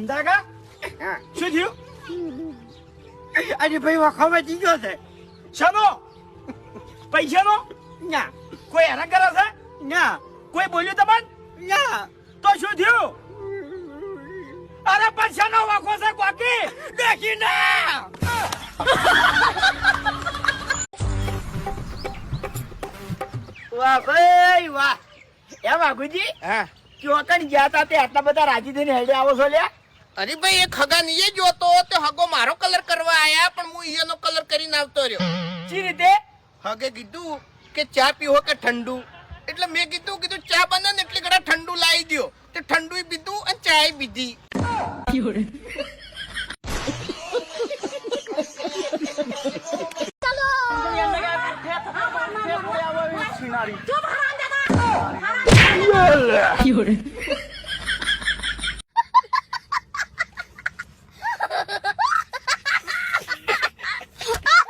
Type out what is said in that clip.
સમજા કા શું થયું અરે ભાઈ વખામાં જીજો છે શાનો પૈસાનો ના કોઈ હેરાન કરે છે ના કોઈ બોલ્યું તમને ના તો શું થયું અરે પૈસાનો વાંકો છે કોકી દેખી ના વાહ ભાઈ વાહ એ વાઘુજી હા ચોકન ગયા તા તે આટલા બધા રાજી થઈને હેડે આવો છો લ્યા અરે ભાઈ એ ખગા નીએ જોતો તે હગો મારો કલર કરવા આયા પણ હું ઈયાનો કલર કરીને આવતો રહ્યો સી રીતે હગે કીધું કે ચા પીવો કે ઠંડુ એટલે મેં કીધું ચા બને ને એટલે ઘણા ઠંડુ લાવી દ્યો તે ઠંડુ પીધું અને ચાય પીધી સિનારી